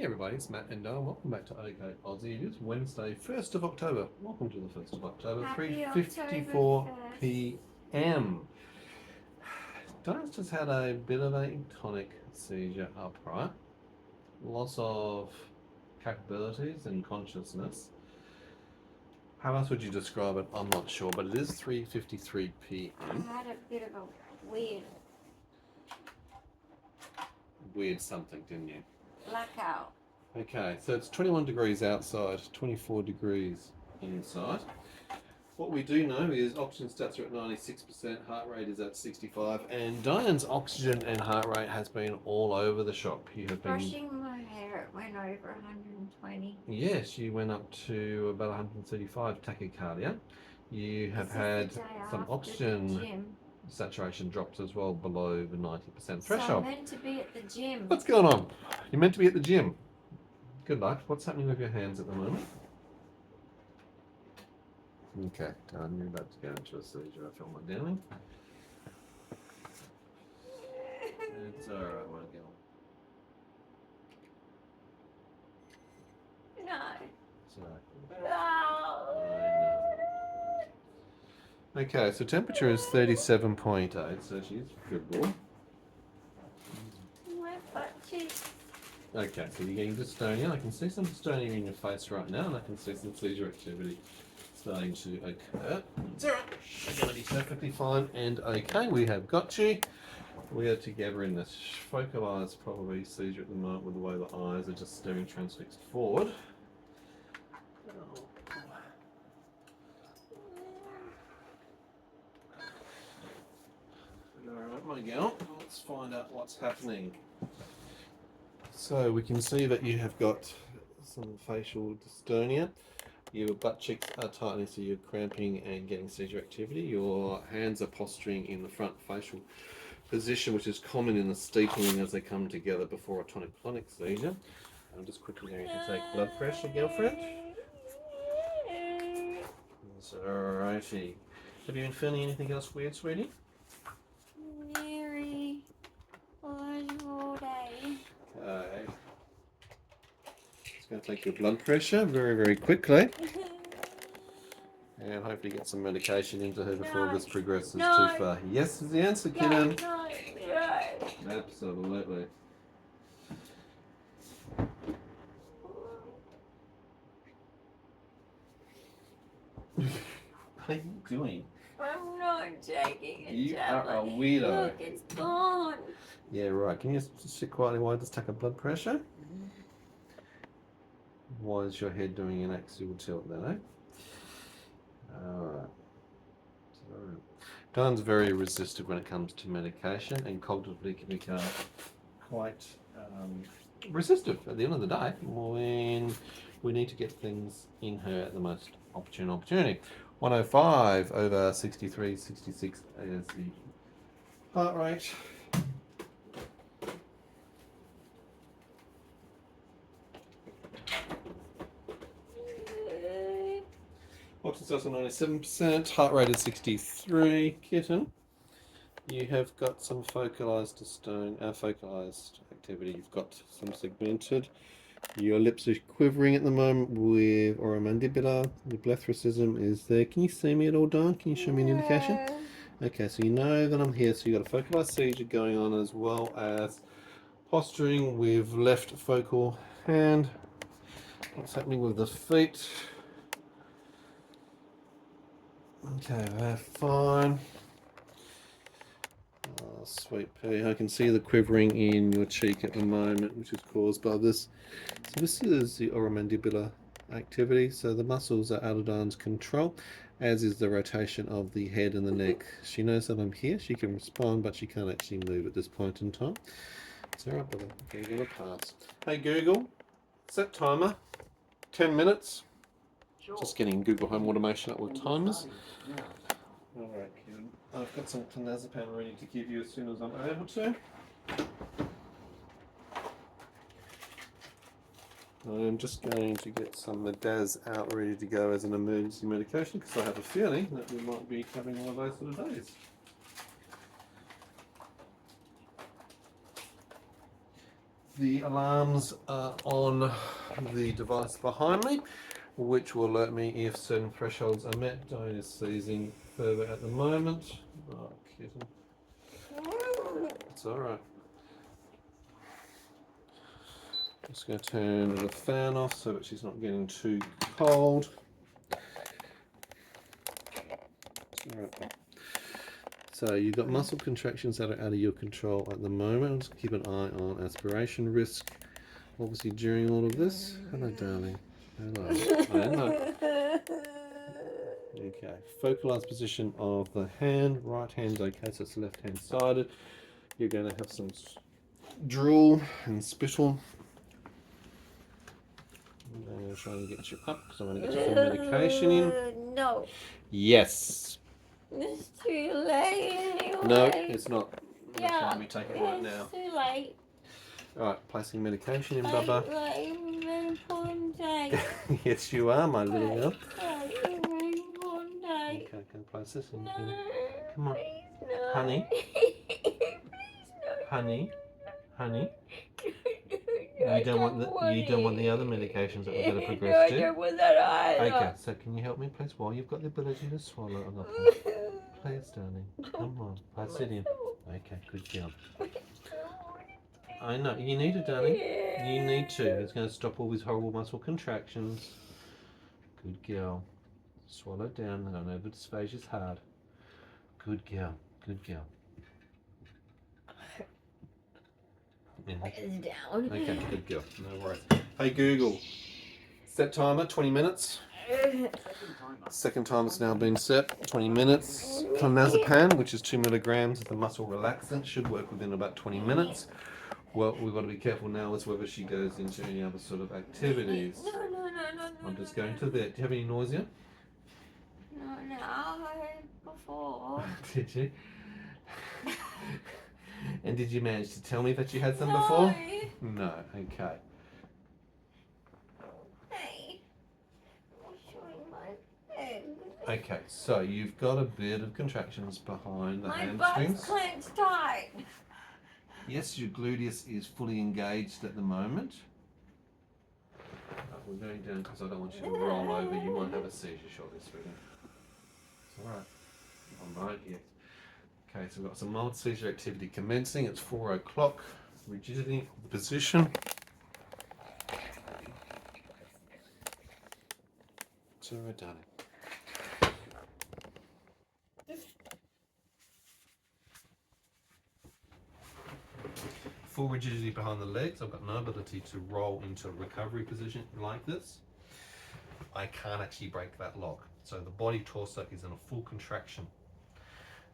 Hey everybody, it's Matt and Dyan. Welcome back to OK Aussie. It is Wednesday, 1st of October. Welcome to the 1st of October, 3:54 p.m. Dyan's just had a bit of a tonic seizure upright. Loss of capabilities and consciousness. How else would you describe it? I'm not sure, but it is 3:53 p.m. I had a bit of a Weird something, didn't you? blackout. Okay, so it's 21 degrees outside, 24 degrees inside. What we do know is oxygen stats are at 96%, heart rate is at 65, and Dyan's oxygen and heart rate has been all over the shop. You have been Brushing my hair, it went over 120. Yes, you went up to about 135 tachycardia. You have had some oxygen saturation drops as well below the 90% threshold. So I'm meant to be at the gym. What's going on? You're meant to be at the gym. Good luck. What's happening with your hands at the moment? Okay, Dyan, you're about to go into a seizure. I feel my downing. It's alright, won't go on. No. So, No. okay, so temperature is 37.8, so she's a good boy. My butt cheeks. Okay, so you're getting dystonia. I can see some dystonia in your face right now, and I can see some seizure activity starting to occur. It's alright. You're going to be perfectly fine and okay. We have got you. We are together in this focalized probably seizure at the moment with the way the eyes are just staring transfixed forward. Alright, my girl, let's find out what's happening. So we can see that you have got some facial dystonia. Your butt cheeks are tightening, so you're cramping and getting seizure activity. Your hands are posturing in the front facial position, which is common in the steepling as they come together before a tonic-clonic seizure. I'm just quickly going to take blood pressure, girlfriend. Alrighty. Have you been feeling anything else weird, sweetie? Very all day. Okay. Just going to take your blood pressure very, very quickly. And hopefully get some medication into her before this progresses too far. Yes is the answer, kiddo. No. Absolutely. What are you doing? I'm not taking it. You are a weirdo. Look, it's gone. Yeah, right. Can you just sit quietly while I just take a blood pressure? Why is your head doing an axial tilt then, eh? Alright. Dyan's very resistive when it comes to medication and cognitively can become quite resistive at the end of the day when we need to get things in her at the most opportune opportunity. 105 over 63, 66 ASD heart rate. Oxygen stats are 97%, heart rate is 63, kitten. You have got some focalized activity. You've got some segmented. Your lips are quivering at the moment with oromandibular. Your blepharism is there. Can you see me at all, Dyan? Can you show me an indication? Okay, so you know that I'm here. So you've got a focalized seizure going on as well as posturing with left focal hand. What's happening with the feet? Okay, they're fine. Oh, sweet pea. I can see the quivering in your cheek at the moment, which is caused by this. So this is the oromandibular activity. So the muscles are out of Dyan's control, as is the rotation of the head and the neck. She knows that I'm here. She can respond, but she can't actually move at this point in time. It's all right, brother. Google a pass. Hey, Google, set timer. 10 minutes. Sure. Just getting Google Home Automation up with timers. Alright, kid. I've got some clonazepam ready to give you as soon as I'm able to. I'm just going to get some Medaz out ready to go as an emergency medication because I have a feeling that we might be having one of those sort of days. The alarms are on the device behind me, which will alert me if certain thresholds are met. Dyan is seizing further at the moment. Oh, kitten. It's alright. Just going to turn the fan off so that she's not getting too cold. It's alright. So you've got muscle contractions that are out of your control at the moment. Just keep an eye on aspiration risk. Obviously during all of this. Hello, darling. Hello. Hello. Okay. Focalized position of the hand. Right hand's okay, so it's left hand sided. You're going to have some drool and spittle. I'm going to try and get you up because I want to get you some medication in. No. Yes. It's too late anyway. No, it's not. Yeah, That's why we take it right now. it's too late. Alright, placing medication in, I'm Bubba. like one day. Yes, you are, my little girl. One day. Okay, can I place this in? No, Come on. please no. Honey. Please no. Honey. Honey. No, You don't want the other medications that we're going to progress no, I to? don't want that either. Okay, so can you help me, please? While you've got the ability to swallow on the please, darling. Come on. Place it in. Okay, good girl. I know. You need it, darling. You need to. It's going to stop all these horrible muscle contractions. Good girl. Swallow down. I know the dysphagia is hard. Good girl. Good girl. Yeah. It's down. Okay, good girl. No worries. Hey Google, set timer 20 minutes. Second timer's now been set 20 minutes. Clonazepam, which is 2 milligrams of the muscle relaxant, should work within about 20 minutes. What we've got to be careful now is whether she goes into any other sort of activities. No. I'm just going to there. Do you have any nausea? No, I heard it before. Did you? And did you manage to tell me that you had some before? No. Okay. Hey, I'm showing my legs. Okay, so you've got a bit of contractions behind the My hamstrings. butt's clenched tight. Yes, your gluteus is fully engaged at the moment. We're going down because I don't want you to roll over. You might have a seizure shortly, sweetie. It's alright. I'm right here. Okay, so we've got some mild seizure activity commencing. It's 4 o'clock. Rigidity of the position. It's alright, darling. Full rigidity behind the legs. I've got no ability to roll into a recovery position like this. I can't actually break that lock. So the body torso is in a full contraction.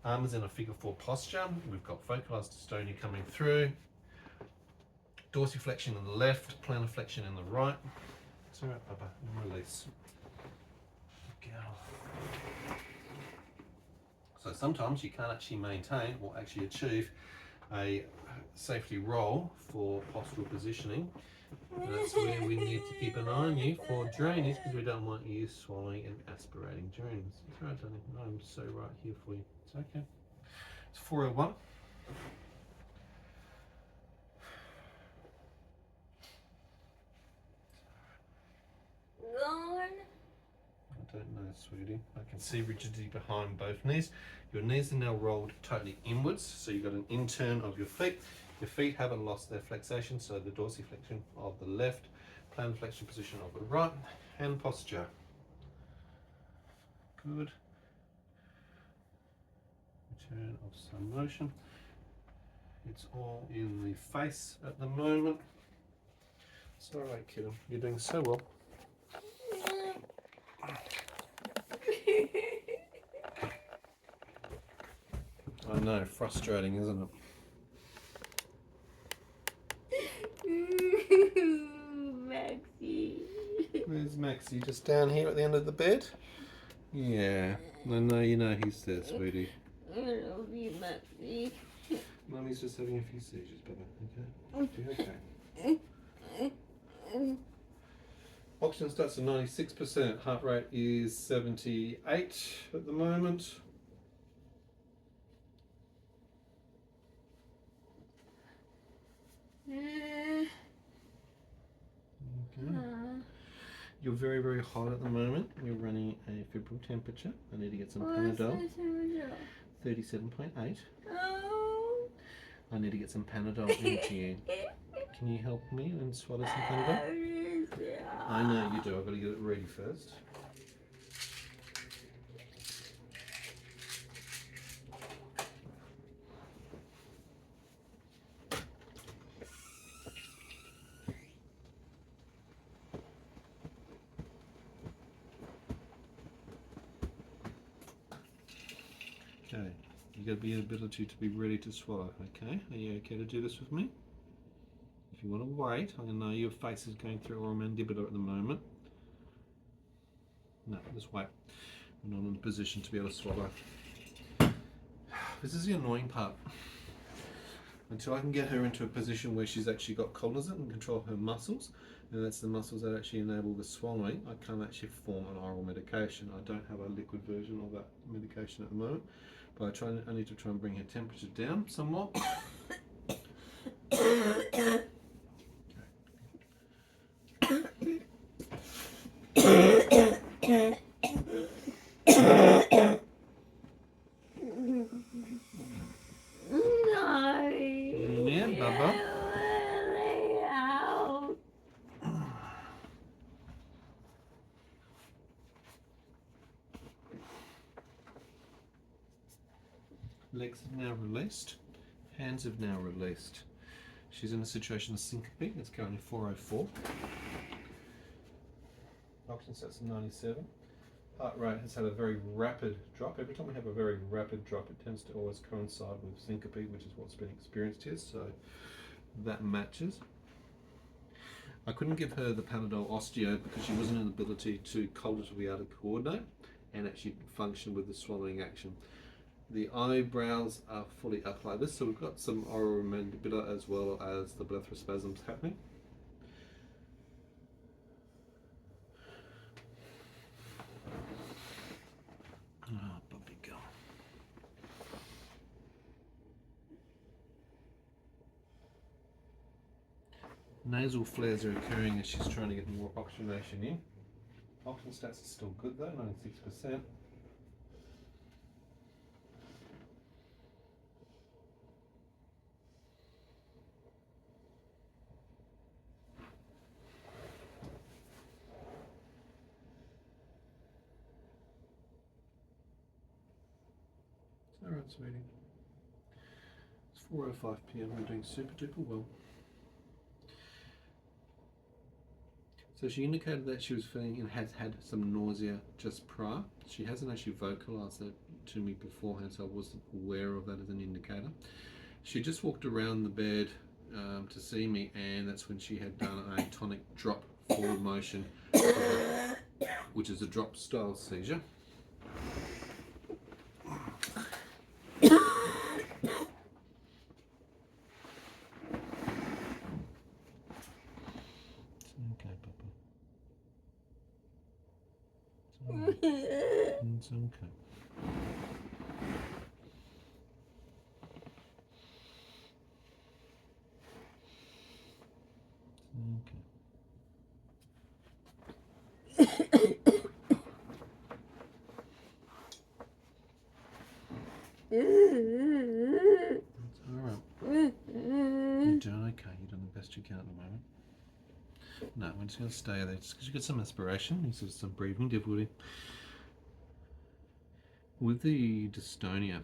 Arm is in a figure 4 posture. We've got focalized dystonia coming through. Dorsiflexion in the left, plantar flexion in the right. It's alright, Bubba. And release. Good girl. So sometimes you can't actually maintain or actually achieve a safety roll for postural positioning. That's where we need to keep an eye on you for drainage because we don't want you swallowing and aspirating dreams. It's alright, darling. I'm so right here for you. It's okay. It's 4:01. Gone. I don't know, sweetie. I can see rigidity behind both knees. Your knees are now rolled totally inwards, so you've got an in-turn of your feet. Your feet haven't lost their flexation, so the dorsiflexion of the left, plantar flexion position of the right, hand posture. Good. Return of some motion. It's all in the face at the moment. It's alright, kiddo. You're doing so well. I know, frustrating, isn't it? Maxie. Where's Maxie? Just down here at the end of the bed? Yeah. I know you know he's there, sweetie. I love you, Maxie. Mummy's just having a few seizures, Bubba. Okay? Be okay. Oxygen starts at 96%. Heart rate is 78 at the moment. Okay. You're very, very hot at the moment. You're running a febrile temperature. I need to get some Panadol. 37.8. Oh. I need to get some Panadol into you. Can you help me and swallow some Panadol? I know you do. I've got to get it ready first. Okay, you got to be the ability to be ready to swallow. Okay, are you okay to do this with me? If you want to wait, I know your face is going through oral mandibular at the moment. No, just wait. I'm not in a position to be able to swallow. This is the annoying part. Until I can get her into a position where she's actually got cognizant and control her muscles, and that's the muscles that actually enable the swallowing, I can't actually form an oral medication. I don't have a liquid version of that medication at the moment, but I need to try and bring her temperature down somewhat. No. Yeah, Bubba. Legs have now released. Hands have now released. She's in a situation of syncope. It's currently 404. Oxygen stats at 97. Heart rate has had a very rapid drop. Every time we have a very rapid drop, it tends to always coincide with syncope, which is what's been experienced here, so that matches. I couldn't give her the Panadol Osteo because she wasn't in the ability to cognitively be able to coordinate and actually function with the swallowing action. The eyebrows are fully up like this, so we've got some oral mandibular as well as the blepharospasms happening. Oh, puppy girl. Nasal flares are occurring as she's trying to get more oxygenation in. Oxygen stats are still good though, 96%. Alright, sweetie. It's 4:05 PM. We're doing super duper well. So she indicated that she was feeling and has had some nausea just prior. She hasn't actually vocalized that to me beforehand, so I wasn't aware of that as an indicator. She just walked around the bed to see me, and that's when she had done a tonic drop forward motion, which is a drop style seizure. It's okay. It's alright. You're doing okay. You're doing the best you can at the moment. No, we're just going to stay there just because you get some aspiration. This is some breathing difficulty. With the dystonia,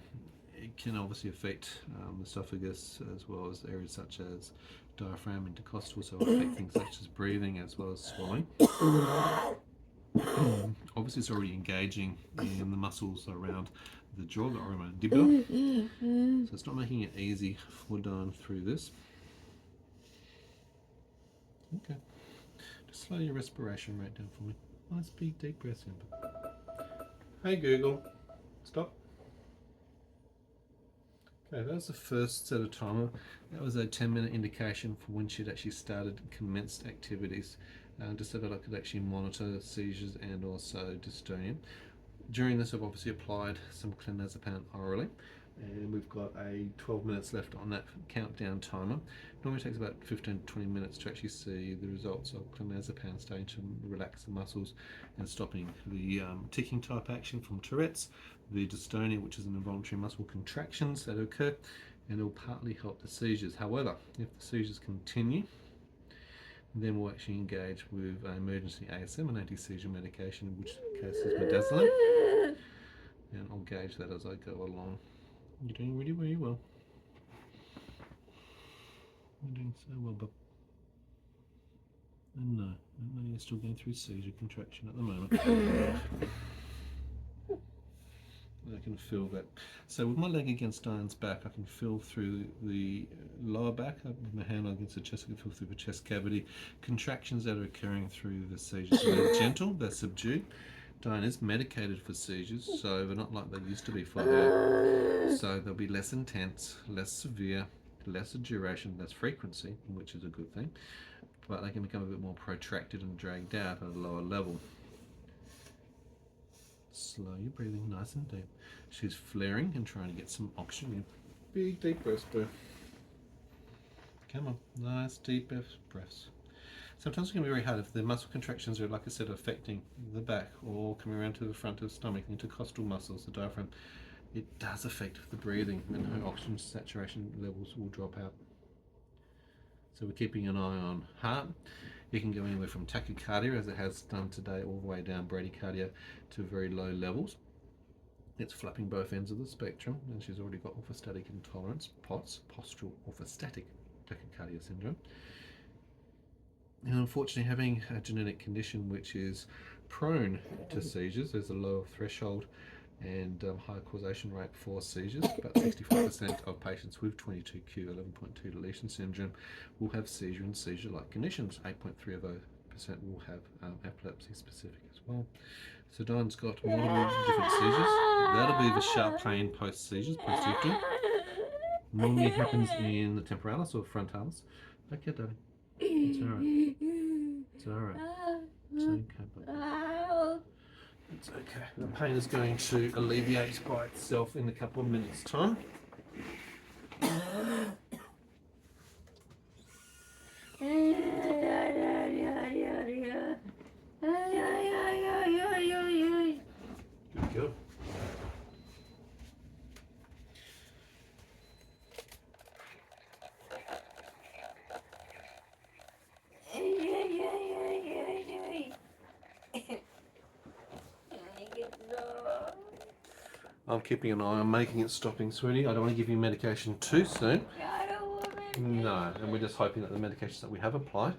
it can obviously affect the esophagus as well as areas such as diaphragm, intercostal, so it'll affect things such as breathing as well as swallowing. Obviously it's already engaging in the muscles around the jaw, the oromandibular, so it's not making it easy for Dyan through this. Okay, just slow your respiration rate down for me. Nice big deep breaths in. Hey Google, stop. Okay, that was the first set of timer. That was a 10-minute indication for when she'd actually started and commenced activities, just so that I could actually monitor seizures and also dystonia. During this, I've obviously applied some clonazepam orally. And we've got a 12 minutes left on that countdown timer. Normally takes about 15 to 20 minutes to actually see the results of clonazepam starting to relax the muscles and stopping the ticking type action from Tourette's, the dystonia, which is an involuntary muscle contractions that occur, and it will partly help the seizures. However, if the seizures continue, then we'll actually engage with an emergency ASM, an anti-seizure medication, in which case is midazolam, and I'll gauge that as I go along. You're doing really, really well. You're doing so well, Bob. And no, you're still going through seizure contraction at the moment. I can feel that. So with my leg against Dyan's back, I can feel through the lower back. With my hand against the chest, I can feel through the chest cavity. Contractions that are occurring through the seizures. So they're gentle, they're subdued. Dyan is medicated for seizures, so they're not like they used to be for her. So they'll be less intense, less severe, lesser duration, less frequency, which is a good thing. But they can become a bit more protracted and dragged out at a lower level. Slow your breathing, nice and deep. She's flaring and trying to get some oxygen in. Big deep breaths, boo. Come on, nice deep breaths. Sometimes it can be very hard if the muscle contractions are, like I said, affecting the back or coming around to the front of the stomach, intercostal muscles, the diaphragm. It does affect the breathing, and her oxygen saturation levels will drop out. So we're keeping an eye on heart. It can go anywhere from tachycardia, as it has done today, all the way down bradycardia to very low levels. It's flapping both ends of the spectrum, and she's already got orthostatic intolerance, POTS, postural orthostatic tachycardia syndrome. And unfortunately, having a genetic condition which is prone to seizures, there's a lower threshold and higher causation rate for seizures. About 65% of patients with 22q 11.2 deletion syndrome will have seizure and seizure-like conditions. 8.3% of those will have epilepsy specific as well. So Dyan's got multiple different seizures. That'll be the sharp pain post-seizures, post-ictal. Normally happens in the temporalis or frontalis. Okay, darling. It's alright. It's alright. It's okay, buddy. It's okay. The pain is going to alleviate by itself in a couple of minutes' time. Good girl. I'm keeping an eye on making it stopping, sweetie. I don't want to give you medication too soon. No, and we're just hoping that the medications that we have applied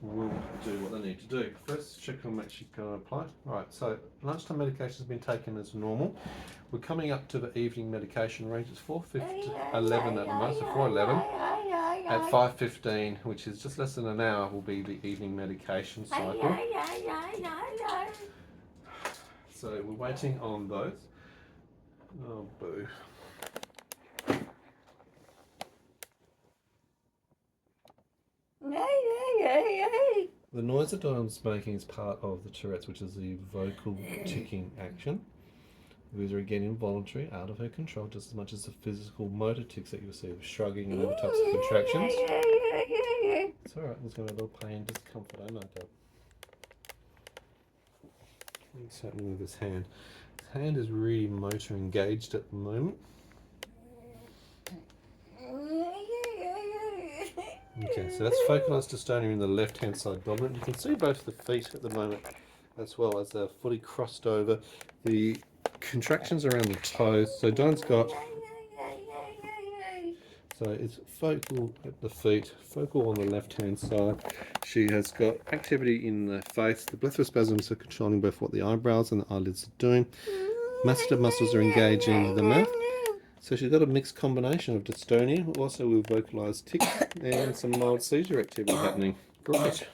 will do what they need to do. First, check on make sure you can apply. Alright, so lunchtime medication has been taken as normal. We're coming up to the evening medication range. It's 4:11 at the most, so 4:11. At 5:15, which is just less than an hour, will be the evening medication cycle. So we're waiting on those. Oh, boo. The noise that Dyan's making is part of the Tourette's, which is the vocal ticking action. These are again involuntary, out of her control, just as much as the physical motor tics that you'll see of shrugging and other types of contractions. It's alright, there's going to be a little pain, discomfort, I know that. What's happening with his hand? His hand is really motor engaged at the moment. Okay, so that's focalized dystonia in the left-hand side dominant. You can see both the feet at the moment, as well as they're fully crossed over. The contractions around the toes. So Dyan's got, so it's focal at the feet, focal on the left-hand side. She has got activity in the face. The blepharospasms are controlling both what the eyebrows and the eyelids are doing. Masseter muscles are engaging the mouth. So she's got a mixed combination of dystonia, also with vocalized tics and some mild seizure activity happening. Great.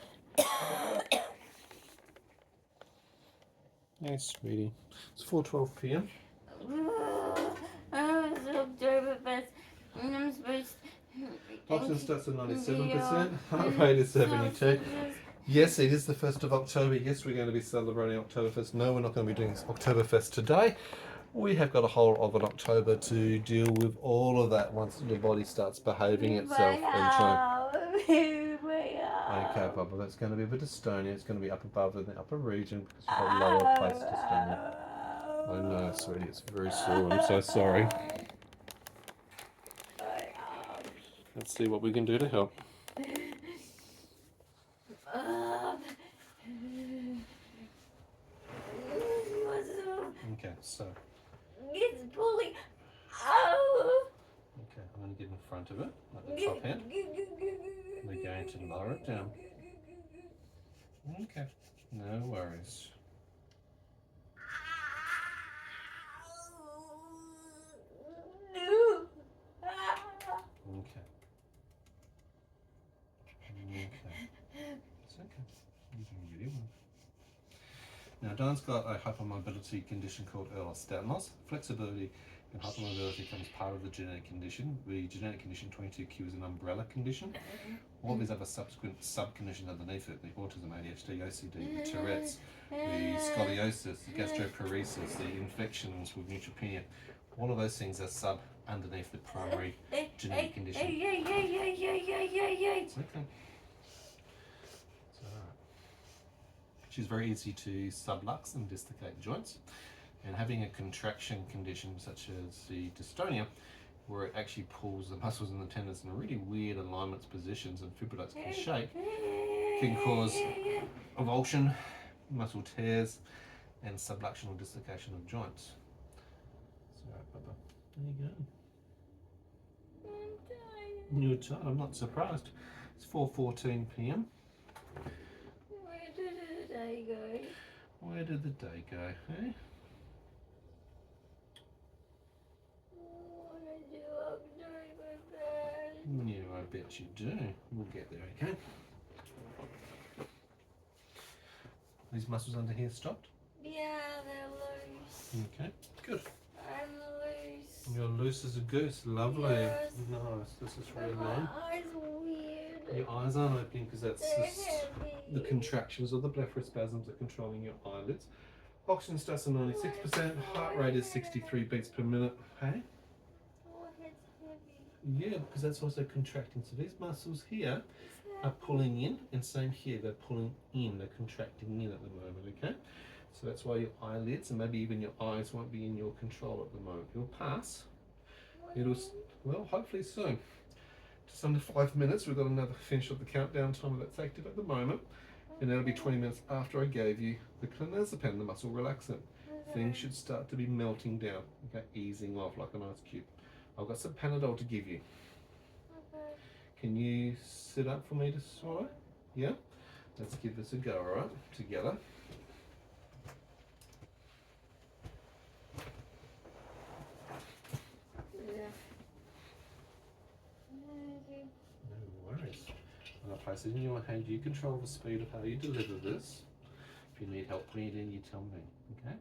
Yes, sweetie. It's 4:12 p.m. Oxygen starts at 97%, heart rate is 72. Yes, it is the 1st of October. Yes, we're going to be celebrating Oktoberfest. No, we're not going to be doing Oktoberfest today. We have got a whole of an October to deal with all of that once your body starts behaving itself and trying. Okay, Papa, that's going to be a bit of dystonia. It's going to be up above in the upper region because you've got lower place dystonia. I know, sweetie, it's very sore. I'm so sorry. Let's see what we can do to help. Okay, so. It's pulling. Oh. Okay, I'm going to get in front of it, like the top end. We're going to lower it down. Okay, no worries. Okay. Okay. It's okay. You're doing really well. Now, Dyan's got a hypermobility condition called early stem loss. Flexibility and hypermobility comes part of the genetic condition. The genetic condition 22q is an umbrella condition. All these other subsequent sub-conditions underneath it, the autism, ADHD, OCD, the Tourette's, the scoliosis, the gastroparesis, the infections with neutropenia, all of those things are sub underneath the primary genetic condition. It's okay. It's alright. She's very easy to sublux and dislocate joints, and having a contraction condition such as the dystonia, where it actually pulls the muscles and the tendons in really weird alignments, positions, and fibrillates can shake, can cause avulsion, muscle tears, and subluxation or dislocation of joints. It's alright, Papa. There you go. You're tired. I'm not surprised. It's 4:14 p.m. Where did the day go? Where did the day go, eh? Yeah, I bet you do. We'll get there, okay? These muscles under here stopped? Yeah, they're loose. Okay, good. I'm loose. You're loose as a goose. Lovely. Yes. Nice. This is really My nice. eyes are weird. Your eyes aren't opening because that's They're just heavy. the contractions or the blepharospasms are controlling your eyelids. Oxygen stats are 96%. Heart rate is 63 beats per minute. Hey? Oh, it's heavy. Yeah, because that's also contracting. So these muscles here are pulling in, and same here, they're pulling in, they're contracting in at the moment, okay? So that's why your eyelids and maybe even your eyes won't be in your control at the moment. It'll pass. It'll, well, hopefully soon. Just under 5 minutes, we've got another finish of the countdown timer that's active at the moment. And that'll be 20 minutes after I gave you the clonazepam, the muscle relaxant. Things should start to be melting down, okay, easing off like an ice cube. I've got some Panadol to give you. Okay. Can you sit up for me to swallow? Yeah? Let's give this a go, alright? Together. No worries. I'm going to place it in your hand. You control the speed of how you deliver this. If you need help putting it in, you tell me, okay?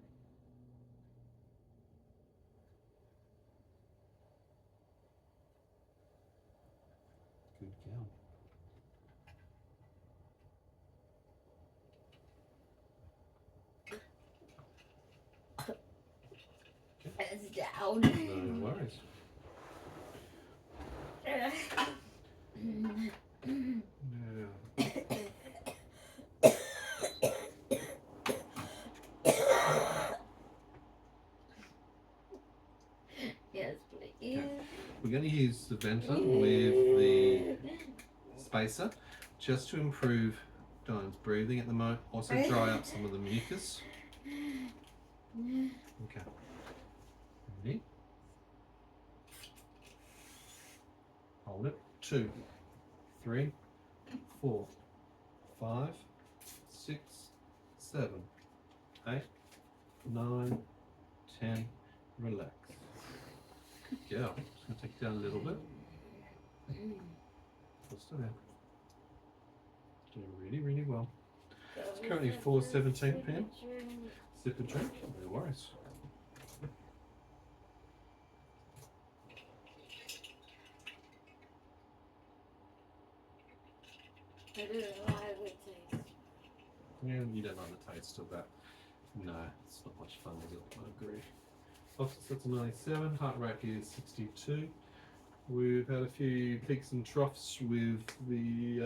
Good girl. It's down. No worries. No. Yes, please. Okay. We're going to use the venter with the spacer just to improve Dyan's breathing at the moment. Also dry up some of the mucus. Okay. Ready? Hold it. 2, 3, 4, 5, 6, 7, 8, 9, 10. Relax. Good girl. Just going to take it down a little bit. Still there. Doing really, really well. It's currently 4:17 p.m. Sip a drink. No worries. I don't like the taste. Yeah, you don't like the taste of that. No, it's not much fun, is it? I agree. Oxygen sets at 97, heart rate is 62. We've had a few peaks and troughs with the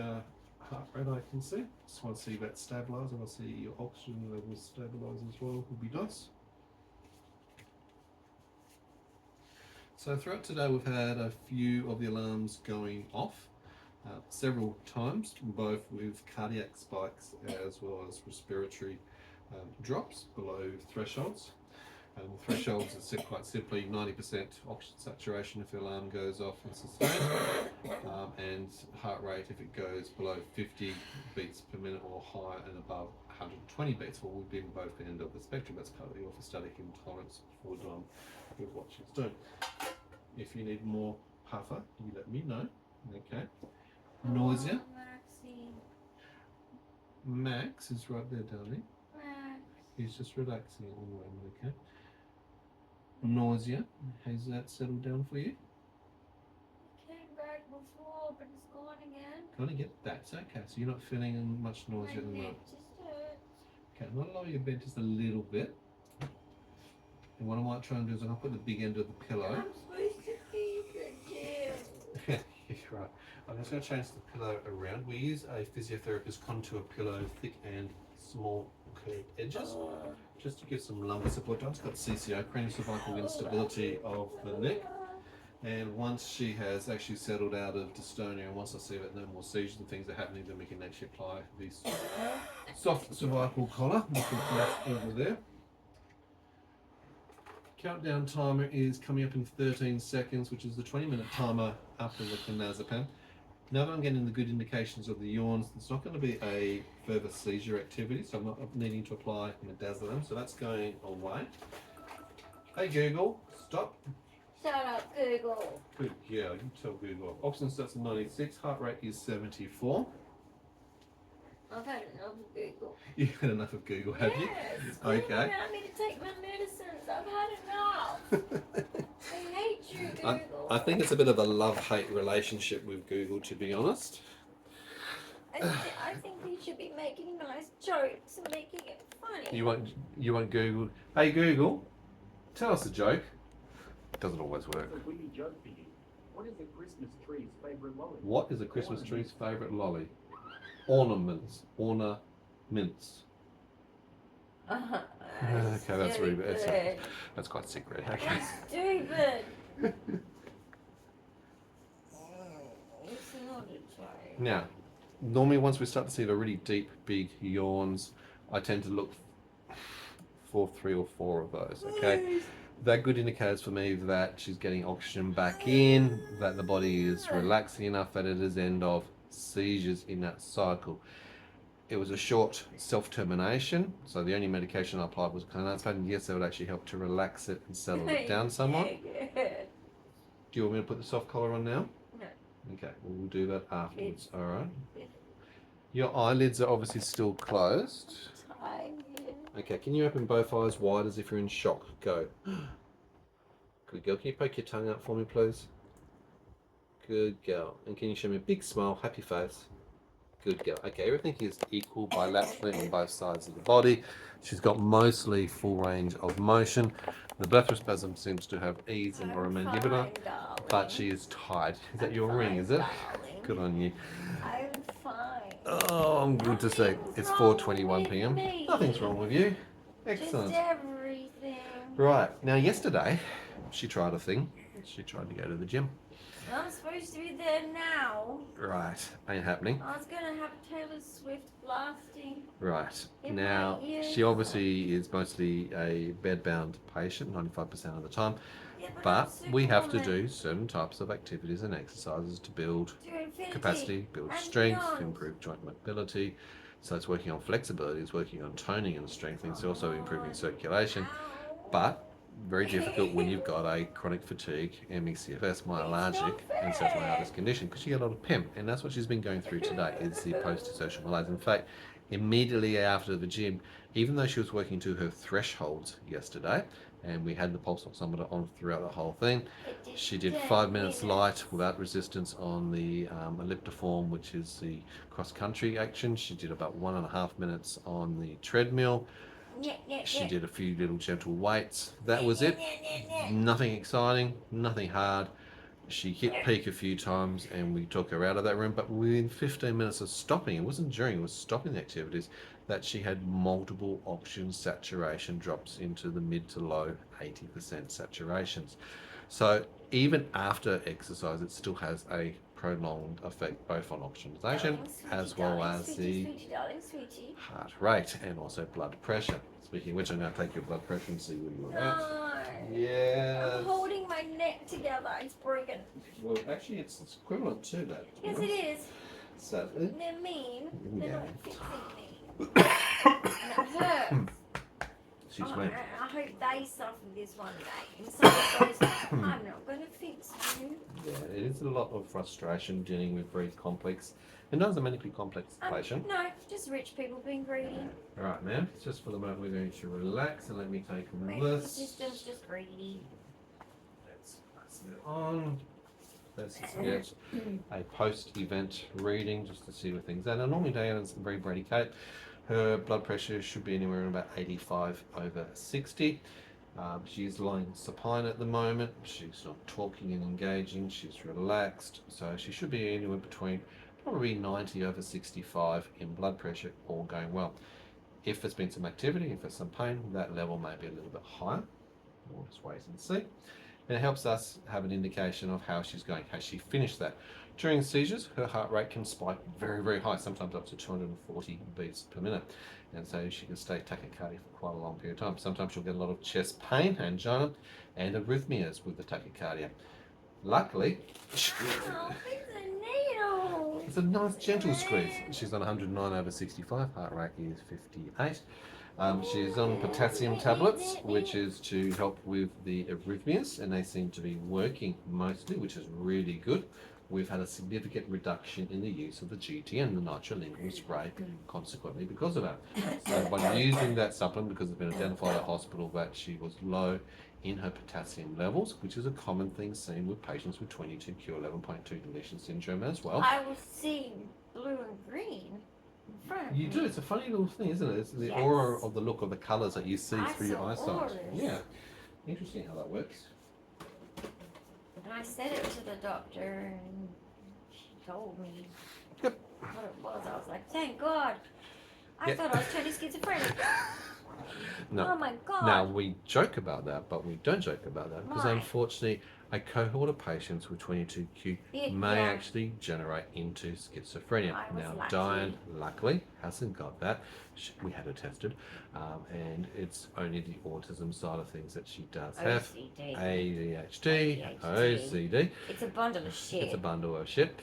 heart rate, I can see. Just want to see that stabilise, and I'll see your oxygen levels stabilise as well, would be nice. So throughout today we've had a few of the alarms going off several times, both with cardiac spikes as well as respiratory drops below thresholds. Thresholds are set quite simply 90% oxygen saturation if the alarm goes off and sustained, and heart rate if it goes below 50 beats per minute or higher and above 120 beats. Well, we've been both end of the spectrum. That's part of the orthostatic intolerance for with what she's doing. If you need more puffer, you let me know. Okay. Nausea. Max is right there, darling. He's just relaxing at the moment, okay? Nausea, has that settled down for you? It came back before, but it's gone again. Gone again? That's okay. So you're not feeling much nausea at the My neck moment? just hurts. Okay, I'm going to lower your bed just a little bit. And what I might try and do is I'll put the big end of the pillow. I'm supposed to be the gym. You're right. I'm just going to change the pillow around. We use a physiotherapist contour pillow, thick and small curved edges, just to give some lumbar support. I've got CCO, craniocervical instability of the neck. And once she has actually settled out of dystonia, and once I see that no more seizures and things are happening, then we can actually apply the soft cervical collar. We can put that over there. Countdown timer is coming up in 13 seconds, which is the 20-minute timer after the clonazepam. Now that I'm getting the good indications of the yawns, it's not going to be a further seizure activity, so I'm not needing to apply midazolam, so that's going away. Hey Google, stop. Shut up, Google. Good, yeah, you tell Google. Oxygen starts at 96, heart rate is 74. I've had enough of Google. You've had enough of Google, have you? Yes. Okay. Google allowed me to take my medicines. I've had enough. I hate you, Google. I think it's a bit of a love-hate relationship with Google, to be honest. I think we should be making nice jokes and making it funny. You want Google? Hey Google, tell us a joke. Doesn't always work. That's a witty joke for you. What is a Christmas tree's favourite lolly? What is a Christmas tree's favourite lolly? Ornaments. Ornaments. Okay, that's really bad. That's quite sick, really. Okay. Stupid. It's not a joke. Now, normally once we start to see the really deep, big yawns, I tend to look for 3 or 4 of those. Okay. That good indicators for me that she's getting oxygen back in, that the body is relaxing enough that it is end of seizures in that cycle. It was a short self-termination, so the only medication I applied was clonazepam. Yes, that would actually help to relax it and settle it down somewhat. Do you want me to put the soft collar on now? No. Okay, we'll do that afterwards. All right. Your eyelids are obviously still closed. Okay, can you open both eyes wide as if you're in shock? Go. Good girl. Can you poke your tongue out for me, please? Good girl. And can you show me a big smile, happy face? Good girl. Okay, everything is equal bilaterally on both sides of the body. She's got mostly full range of motion. The blepharospasm seems to have ease in her mandibular, but she is tired. Is that your ring, is it? Darling. Good on you. I'm fine. Oh, I'm good to see. It's 4:21 p.m. Nothing's wrong with you. Excellent. Just everything. Right, now yesterday, she tried a thing. She tried to go to the gym. I'm supposed to be there now. Right, ain't happening. I was going to have Taylor Swift blasting. Right, In now my ears. she obviously is mostly a bedbound patient 95% of the time, Yeah, but I'm we have to Superwoman. do certain types of activities and exercises to build To infinity capacity, build and strength, beyond. improve joint mobility. So it's working on flexibility, it's working on toning and strengthening, it's also improving circulation, Ow. but very difficult when you've got a chronic fatigue, ME/CFS, myalgic, and encephalitis condition, because you get a lot of PEM, and that's what she's been going through today, is the post-social malaise. In fact, immediately after the gym, even though she was working to her thresholds yesterday, and we had the pulse oximeter on throughout the whole thing, she did 5 minutes light without resistance on the elliptiform, which is the cross-country action. She did about 1.5 minutes on the treadmill. She did a few little gentle weights. That was it. Nothing exciting, nothing hard. She hit peak a few times and we took her out of that room, but within 15 minutes of stopping, it wasn't during, it was stopping the activities, that she had multiple oxygen saturation drops into the mid to low 80% saturations. So even after exercise, it still has a prolonged effect both on oxygenation as well as the heart rate and also blood pressure. Speaking of which, I'm going to take your blood pressure and see where you're at. Yes. I'm holding my neck together. It's broken. Well, actually, it's equivalent to that. Yes, it is. Sadly. They're mean. They're Yeah. not fixing me. And it hurts. Excuse Oh, me. I hope they suffer this one day. And someone goes, I'm not going to fix you. Yeah, it is a lot of frustration dealing with very complex, and not as a medically complex patient. No, just rich people being greedy. All right, ma'am. Just for the moment, we're going to relax and let me take The this. system's just greedy. Let's pass it on. Let's just get a post-event reading just to see where things are. Now, normally Dyan's very bradycardic. Her blood pressure should be anywhere around about 85/60. She's lying supine at the moment. She's not talking and engaging. She's relaxed. So she should be anywhere between probably 90/65 in blood pressure, all going well. If there's been some activity, if there's some pain, that level may be a little bit higher. We'll just wait and see. And it helps us have an indication of how she's going. Has she finished that? During seizures, her heart rate can spike very, very high, sometimes up to 240 beats per minute. And so she can stay tachycardia for quite a long period of time. Sometimes she'll get a lot of chest pain, angina, and arrhythmias with the tachycardia. Luckily, Oh, it's a needle. it's a nice gentle squeeze. She's on 109/65, heart rate is 58. She's on potassium tablets, which is to help with the arrhythmias, and they seem to be working mostly, which is really good. We've had a significant reduction in the use of the GTN, the nitrolingual spray, consequently because of that. So by using that supplement, because it's been identified at hospital that she was low in her potassium levels, which is a common thing seen with patients with 22q11.2 deletion syndrome as well. I was seeing blue and green in front of You me. do, it's a funny little thing, isn't it? It's the Yes. aura of the look of the colours that you see I through your saw eyesight. auras. Yeah, interesting how that works. And I said it to the doctor, and she told me Yep. what it was. I was like, thank God. I Yep. thought I was turning schizophrenic. No. Oh my God. Now, we joke about that, but we don't joke about that because Why? unfortunately, a cohort of patients with 22q may Yeah. actually generate into schizophrenia. I was Now, lucky. Dyan, luckily, hasn't got that. We had her tested, and it's only the autism side of things that she does have. OCD. ADHD, OCD. It's a bundle of shit. It's a bundle of shit.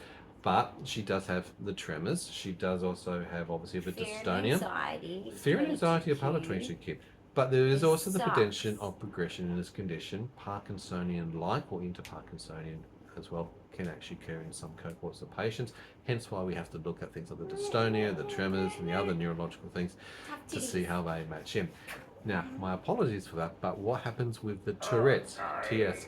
But she does have the tremors. She does also have, obviously, the Fear and dystonia. anxiety. Fear and anxiety are part of 22q. 22q. But there is It also the sucks. potential of progression in this condition. Parkinsonian-like or into Parkinsonian as well can actually occur in some cohorts of patients. Hence why we have to look at things like the dystonia, the tremors, and the other neurological things Tough to see titties. how they match in. Now, my apologies for that, but what happens with the Tourette's? TS.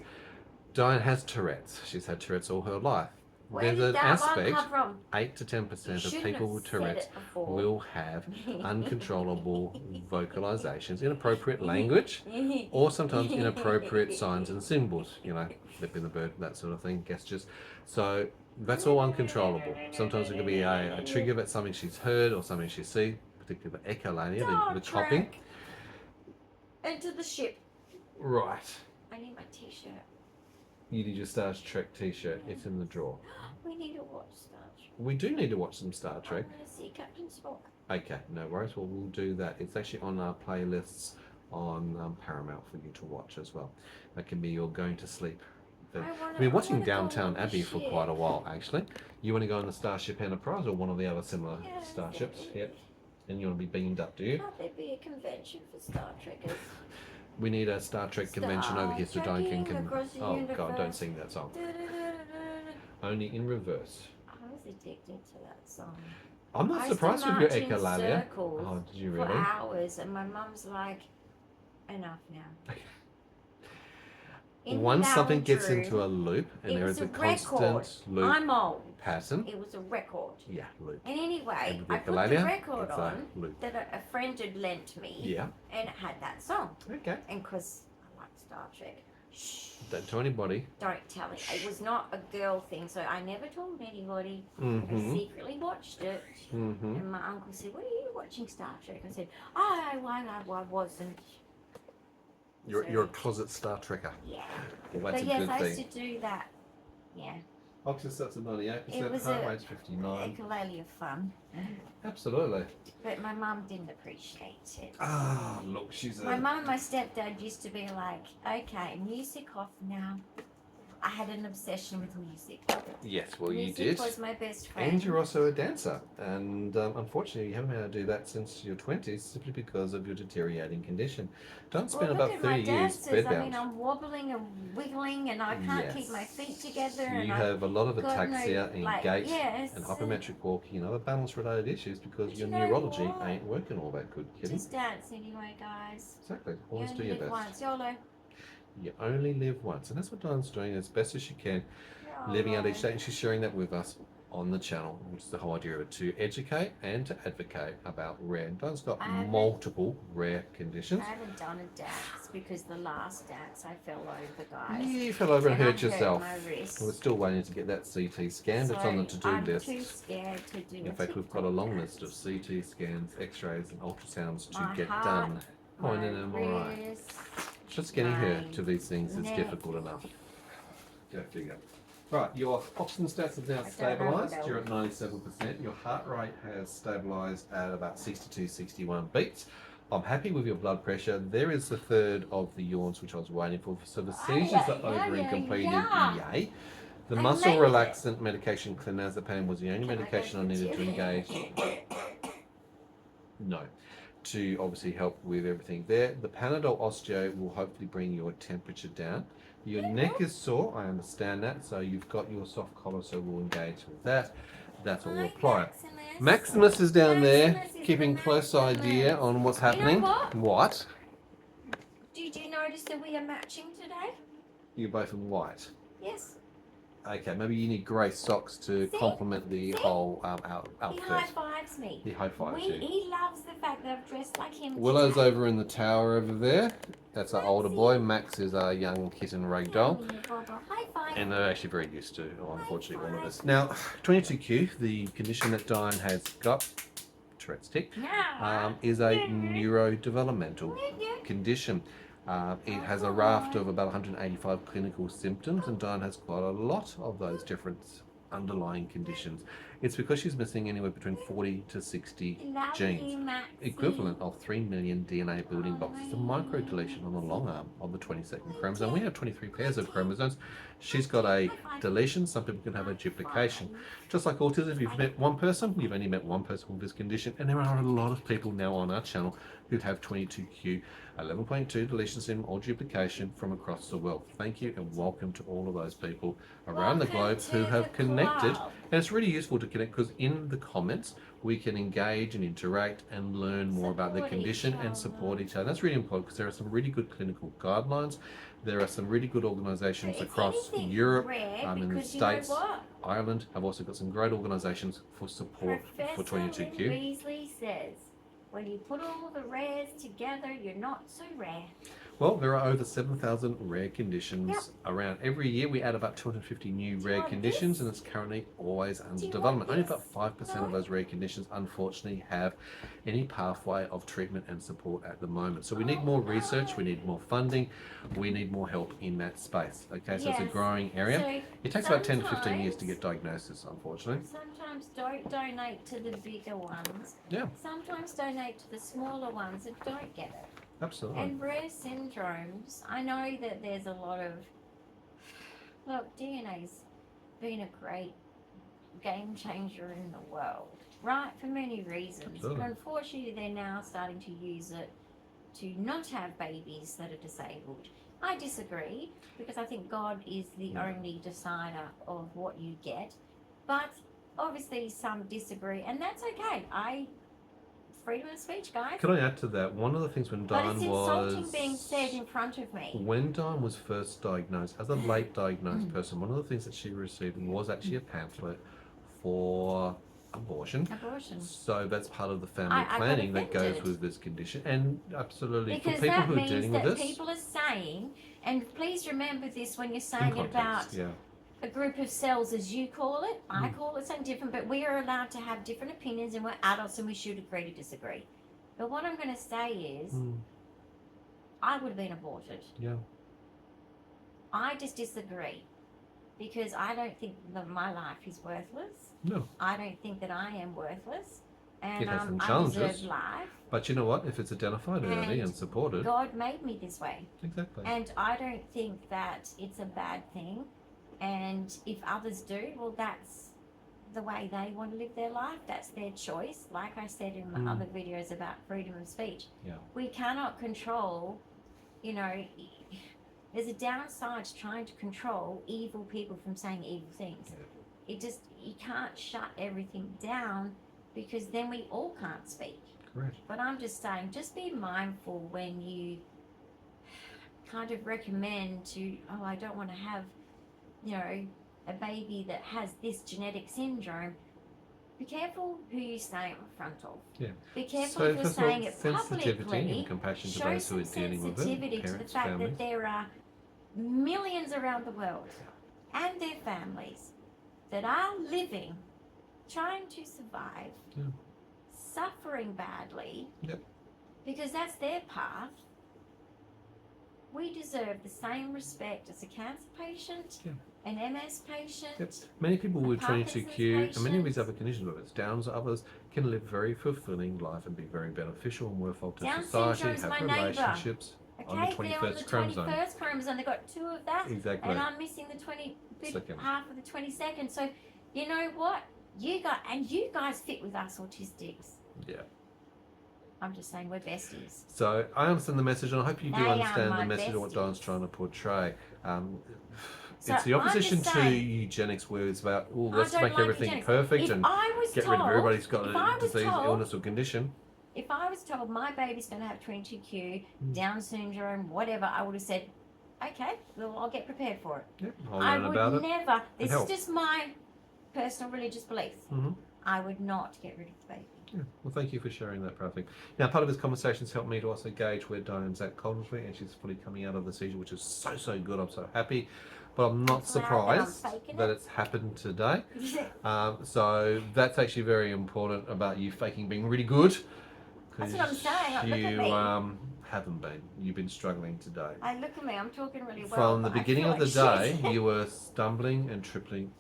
Dyan has Tourette's. She's had Tourette's all her life. Where There's did an that aspect, one come from? 8 to 10% You of shouldn't people have with said Tourette's it before. will have uncontrollable vocalizations, inappropriate language, or sometimes inappropriate signs and symbols, you know, flipping the bird, that sort of thing, gestures. So that's all uncontrollable. Sometimes it could be a trigger that's something she's heard or something she sees, particularly the echolalia, the coughing. Trek. Enter the ship. Right. I need my t-shirt. You did your Star Trek t-shirt. It's in the drawer. We need to watch Star Trek. We do need to watch some Star Trek. I want to see Captain Spock. Okay, no worries. Well, we'll do that. It's actually on our playlists on Paramount for you to watch as well. That can be your going to sleep thing. We've been watching Downtown Abbey for quite a while, actually. You want to go on the Starship Enterprise or one of the other similar Yeah, starships? definitely. Yep. And you want to be beamed up, do you? Can't there be a convention for Star Trekkers? We need a Star Trek convention over here so Dyan Trekking can... across the Oh, God, don't universe. sing that song. Da-da-da-da-da-da. Only in reverse. I was addicted to that song. I'm not I used to surprised with your march in echolalia. circles Oh, did you for really? hours, and my mum's like, enough now. in Once the something lounge gets room, into a loop and it there was is a record. constant loop I'm old. pattern. It was a record. Yeah, loop. And anyway, And with the I put the ukulele, record it's a on loop. that a friend had lent me, Yeah. and it had that song. Okay. And because I like Star Trek, shh, Don't tell anybody. don't tell it. It was not a girl thing, so I never told anybody. I Mm-hmm. secretly watched it. Mm-hmm. And my uncle said, "What are you watching Star Trek?" I said, "I wasn't." You're a closet Star Trekker. Yeah. Well, that's But a yes, good I thing. used to do that. Yeah. Oxy's at 98%, It was heart a rate's 59. ukulele of fun. Absolutely. But my mum didn't appreciate it. Ah, look, she's My mum and my stepdad used to be like, "Okay, music off now." I had an obsession with music. Yes, well, you Music did. was my best friend. And you're also a dancer. And unfortunately, you haven't been able to do that since your 20s simply because of your deteriorating condition. Don't spend Well, about look at my 30 years dances. I bedbound. mean, I'm wobbling and wiggling, and I can't keep my feet together. And You I have a lot of got no, ataxia in like, gait yes, and hypermetric walking and other balance-related issues because But your you know neurology what? ain't working all that good, kidding. Just dance anyway, guys. Exactly. You Always do only your live best. once. YOLO. You only live once, and that's what Diane's doing as best as she can, living out each day, and she's sharing that with us on the channel, which is the whole idea of it, to educate and to advocate about rare. And Diane's got multiple rare conditions. I haven't done a dance because the last dance I fell over, guys. You fell over and I hurt yourself. My wrist. We're still waiting to get that CT scan. So It's on the to-do list. I'm too scared to do In fact, we've got a long list of CT scans, X-rays, and ultrasounds to My get heart, done. Oh, my and an MRI. wrist, Just getting her my to these things is neck. difficult enough. Go figure. Right, your oxygen stats have now I don't know what stabilised. You're at 97%. Your heart rate has stabilised at about 62, 61 beats. I'm happy with your blood pressure. There is the third of the yawns which I was waiting for. So the seizures are over and completed. Yay. The I muscle made it. relaxant medication clonazepam was the only Can I medication I go needed to to you? engage. No. To obviously help with everything there. The Panadol Osteo will hopefully bring your temperature down. Your neck is sore, I understand that, so you've got your soft collar, so we'll engage with that. That's what we'll apply. Maximus is down there, Maximus is keeping the close idea on what's happening. what? What? Did you notice that we are matching today? You're both in white. Yes. Okay, maybe you need grey socks to See? complement the See? whole He outfit. high fives me. He high fives you. He loves the fact that I've dressed like him. Willow's today. over in the tower over there. That's our older boy. Max is our young kitten ragdoll. High five. And they're actually very used to, unfortunately, all of this. Now, 22q, the condition that Dyan has got, Tourette's tick, is a neurodevelopmental condition. It has a raft of about 185 clinical symptoms, and Dyan has quite a lot of those different underlying conditions. It's because she's missing anywhere between 40 to 60 genes, equivalent of 3 million DNA building blocks. It's a micro deletion on the long arm of the 22nd chromosome. We have 23 pairs of chromosomes. She's got a deletion. Some people can have a duplication. Just like autism, if you've met one person, you've only met one person with this condition, and there are a lot of people now on our channel who have 22q, 11.2 deletion syndrome or duplication from across the world. Thank you and welcome to all of those people around the globe who have connected. And it's really useful to connect because in the comments we can engage and interact and learn more about the condition and support each other. That's really important because there are some really good clinical guidelines. There are some really good organisations across Europe, in the States, Ireland have also got some great organisations for support for 22q. Weasley says, when you put all the rares together, you're not so rare. Well, there are over 7,000 rare conditions around. Every year we add about 250 new rare conditions, and it's currently always under development. Only about 5% of those rare conditions, unfortunately, have any pathway of treatment and support at the moment. So we need more research, we need more funding, we need more help in that space. Okay, so it's a growing area. So It takes about 10 to 15 years to get diagnosis, unfortunately. Sometimes don't donate to the bigger ones. Yeah. Sometimes donate to the smaller ones that don't get it. Absolutely. And rare syndromes, I know that there's a lot of... Look, DNA's been a great game changer in the world, right? For many reasons. Absolutely. But unfortunately, they're now starting to use it to not have babies that are disabled. I disagree, because I think God is the only decider of what you get. But obviously some disagree, and that's okay. I freedom of speech, guys. Can I add to that? One of the things when But it's Dyan insulting was being said in front of me. when Dyan was first diagnosed as a late diagnosed person, one of the things that she received was actually a pamphlet for abortion. So that's part of the family I got planning that goes offended. with this condition, and absolutely Because for people that who are means dealing that with this. people are saying, and please remember this when you're In saying it about context, yeah. a group of cells, as you call it. I Mm. call it something different, but we are allowed to have different opinions, and we're adults, and we should agree to disagree. But what I'm going to say is, I would have been aborted. Yeah. I just disagree because I don't think that my life is worthless. No. I don't think that I am worthless, and It has some I challenges. deserve life. But you know what? If it's identified early and supported, God made me this way. exactly. And I don't think that it's a bad thing. And if others do, well, that's the way they want to live their life. That's their choice. Like I said in my other videos about freedom of speech, Yeah. we cannot control, you know, there's a downside to trying to control evil people from saying evil things. Yeah. It just, you can't shut everything down because then we all can't speak. Correct. But I'm just saying, just be mindful when you kind of recommend to, oh, I don't want to have, you know, a baby that has this genetic syndrome. Be careful who you say it in front of. Yeah. Be careful So if you're first of all, saying it sensitivity publicly. and compassion to Show those who are some dealing with it, sensitivity to the parents, fact families. that there are millions around the world and their families that are living, trying to survive, Yeah. suffering badly, Yep. because that's their path. We deserve the same respect as a cancer patient, Yeah. an MS patient. Yep. Many people with Parkinson's 22q and many of these patients. other conditions, whether it's Downs or others, can live very fulfilling life and be very beneficial and worthwhile to Down society, syndrome's have my neighbour. relationships on the Okay, they're on the 21st chromosome. 21st chromosome. They've got 2 of that, Exactly. and I'm missing the 20, Second. half of the 22nd. So, you know what? You guys fit with us autistics. Yeah. I'm just saying we're besties. So I understand the message, and I hope you do They are understand my the message of what Dyan's besties. trying to portray. So It's the opposition I'm just to saying, eugenics, where it's about, oh, I let's don't make like everything eugenics. perfect If and I was get told, rid of everybody's got if I a was disease, told- illness, or condition. If I was told my baby's going to have 22q, Mm. Down syndrome, whatever, I would have said, okay, well, I'll get prepared for it. Yeah, I'll I learn would about it. never, this is help. just my personal religious beliefs. Mhm. I would not get rid of the baby. Yeah. Well, thank you for sharing that, Prathik. Now, part of this conversation's helped me to also gauge where Dyan's at cognitively, and she's fully coming out of the seizure, which is so good. I'm so happy, but I'm not Glad that I'm surprised faking that it. it's happened today. So that's actually very important about you faking being really good. That's what I'm saying, like, You look at me. haven't been. You've been struggling today. Hey, look at me, I'm talking really well. From the but I beginning feel of the like day, shit. you were stumbling and tripping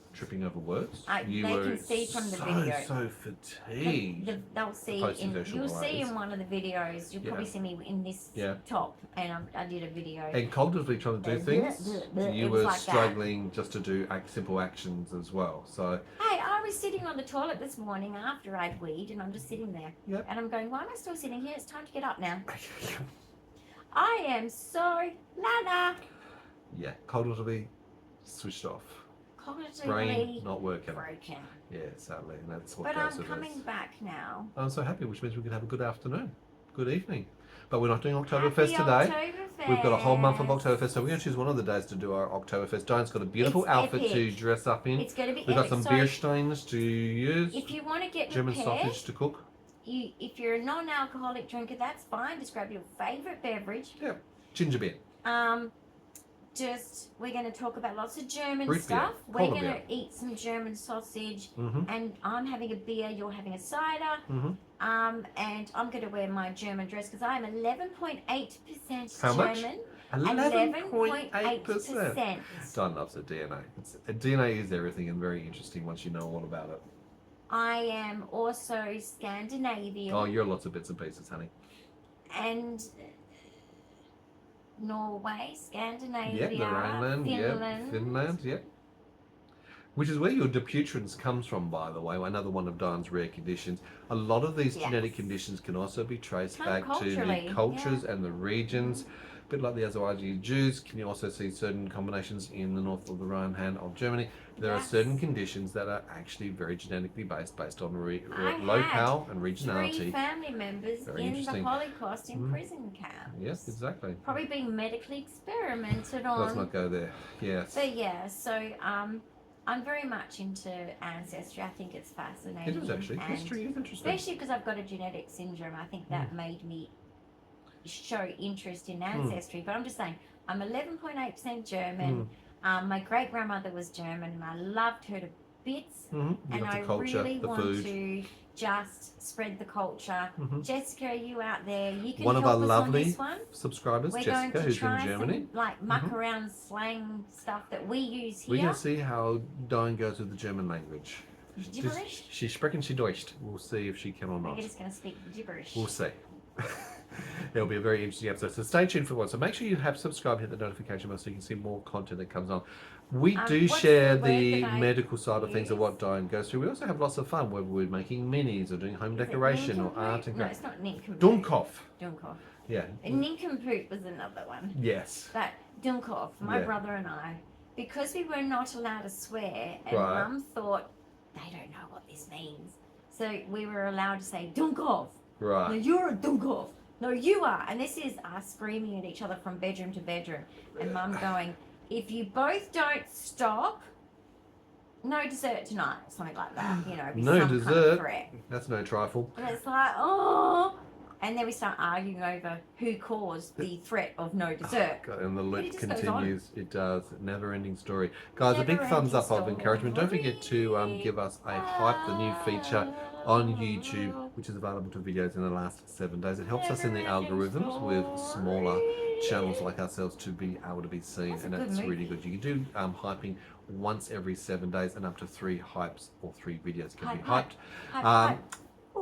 over words. You they were can see from the video. so fatigued. They'll see Post-social you'll see malaise. in one of the videos. You'll probably Yeah. see me in this Yeah. top, and I did a video. And cognitively trying to do things, you It was were like that. struggling just to do simple actions as well. So, Hey, I was sitting on the toilet this morning after I'd weed, and I'm just sitting there, Yep. and I'm going, why am I still sitting here? It's time to get up now. I am so yeah, cognitively switched off. cognitively Brain not working. broken. Yeah, sadly, and that's what But goes I'm with coming this. back now. I'm so happy, which means we can have a good afternoon, good evening. But we're not doing Happy Oktoberfest today. Oktoberfest. We've got a whole month of Oktoberfest, so we're going to choose one of the days to do our Oktoberfest. Diane's got a beautiful It's outfit to epic. dress up in. It's going to be We've got epic. some So beer steins to use, if you want to get German prepared, sausage to cook. if you're a non-alcoholic drinker, that's fine. Just grab your favourite beverage. Yeah, ginger beer. We're going to talk about lots of German Root beer, stuff. We're cola going to beer. eat some German sausage, Mm-hmm. and I'm having a beer. You're having a cider. Mm-hmm. And I'm going to wear my German dress because I'm 11.8% How much? German. 11.8%. 11.8%. Diane loves her DNA. DNA is everything and very interesting once you know all about it. I am also Scandinavian Oh, you're lots of bits and pieces, honey. and Norway, Yep, Scandinavia, the Rhineland, Finland. Finland, yep. Which is where your Dupuytren's comes from, by the way, another one of Diane's rare conditions. A lot of these Yes. genetic conditions can also be traced Come back to culturally, the cultures and the regions bit like the Azawadi Jews. Can you also see certain combinations in the north of the Rhine-Hand of Germany? There are Yes. certain conditions that are actually very genetically based on I locale and Three regionality. family members Very in the interesting. Holocaust in Mm. prison camps. Yes, exactly. Probably being medically experimented on. Let's not go there. Yes. But yeah, so I'm very much into ancestry. I think it's fascinating. It is actually. and History is interesting. especially because I've got a genetic syndrome. I think that made me show interest in ancestry. But I'm just saying, I'm 11.8% German. My great grandmother was German, and I loved her to bits. You And love I the culture, really the want food. to just spread the culture. Jessica, you out there? You can One of help our us lovely on this one. subscribers, We're Jessica, going to who's try in Germany. some like muck around slang stuff that we use We're here. going to see how Dyan goes with the German language. Gibberish. She sprechen sie Deutsch. We'll see if she can or not. We're just going to speak gibberish. We'll see. It'll be a very interesting episode. So stay tuned for one. So make sure you have subscribed, hit the notification bell so you can see more content that comes on. We do what's share the word the that I medical side of things of use? what Dyan goes through. We also have lots of fun, whether we're making minis or doing home decoration or art and No, it's not nincompoop. Dummkopf. Dummkopf. Yeah. And nincompoop was another one. Yes. But Dummkopf, my Yeah. brother and I, because we were not allowed to swear, and Right. Mum thought they don't know what this means, so we were allowed to say Dummkopf. No, Right. you're a Dummkopf. No, you are. And this is us screaming at each other from bedroom to bedroom, and Mum going, "If you both don't stop, no dessert tonight," something like that. You know, it'd be No some kind of dessert. threat. That's no trifle. And it's like, oh. And then we start arguing over who caused the threat of no dessert. God, and the But loop it just goes continues. It does. Never-ending story. Guys, a big Never-ending thumbs up of story. encouragement. Don't forget to give us a hype, the new feature on YouTube, which is available to videos in the last 7 days. It helps us in the algorithms with smaller channels like ourselves to be able to be seen, That's a and good that's really movie. good. You can do hyping once every 7 days, and up to 3 hypes or 3 videos can be Hype, hyped. hype, Um, hype.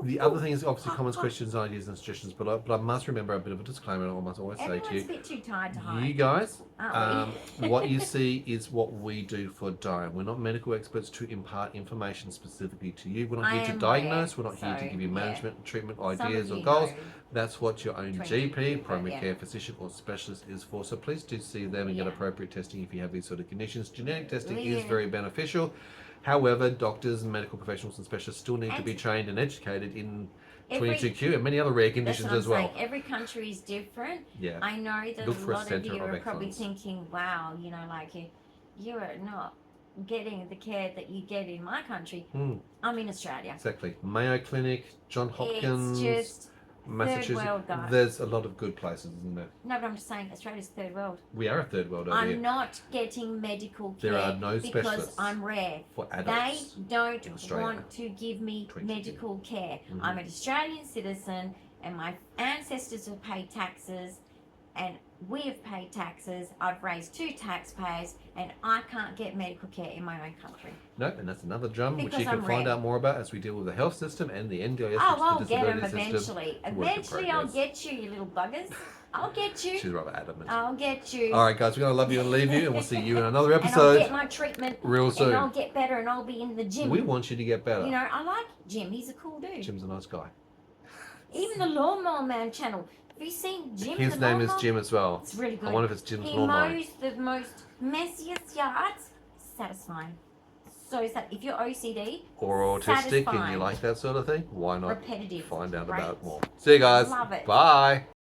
The other thing is obviously comments, questions, ideas, and suggestions. But I must remember a bit of a disclaimer. I must always say to Everyone's you, a bit too tired to hide. you guys, Aren't we? what you see is what we do for Dyan. We're not medical experts to impart information specifically to you. We're not I here to am diagnose. rare, We're not here to so, give you yeah. management, treatment, Some of ideas, or you goals. know. That's what your own 20, GP, but primary yeah. care physician, or specialist is for. So please do see them and get Yeah. appropriate testing if you have these sort of conditions. Genetic testing Yeah. is very beneficial. However, doctors and medical professionals and specialists still need to And be trained and educated in Every- 22q and many other rare That's conditions what I'm as well. saying. Every country is different. Yeah. I know that Look a for a lot of centre you of are probably excellence. thinking, wow, you know, like you are not getting the care that you get in my country. I'm in Australia. Exactly. Mayo Clinic, John Hopkins, It's just Massachusetts. third world, guys. There's a lot of good places, isn't there? No, but I'm just saying Australia's third world. We are a third world over I'm here not getting medical care There are no because specialists I'm rare. for They adults. don't in Australia. want to give me 22. medical care. Mhm. I'm an Australian citizen, and my ancestors have paid taxes, and we have paid taxes. I've raised 2 taxpayers, and I can't get medical care in my own country. No, and that's another drum which Because you can I'm find rare. out more about as we deal with the health system and the NDIS, Oh, which I'll is the get them disability system. eventually. Work in Eventually, I'll progress. get you, you little buggers. I'll get you. She's rather adamant. I'll get you. All right, guys, we're going to love you and leave you, and we'll see you in another And I'll episode get my treatment, real and soon. I'll get better, and I'll be in the gym. We want you to get better. You know, I like Jim. He's a cool dude. Jim's a nice guy. Even the Lawnmower Man channel. Have you seen Jim? His the name is lawnmower? Jim as well. It's really good. I wonder if it's Jim's He lawnmower. mows the most messiest yards. Satisfying. So sad. If you're OCD, Or autistic and you satisfying. like that sort of thing, why not repetitive. find out Great. about it more? See you guys. Love it. Bye.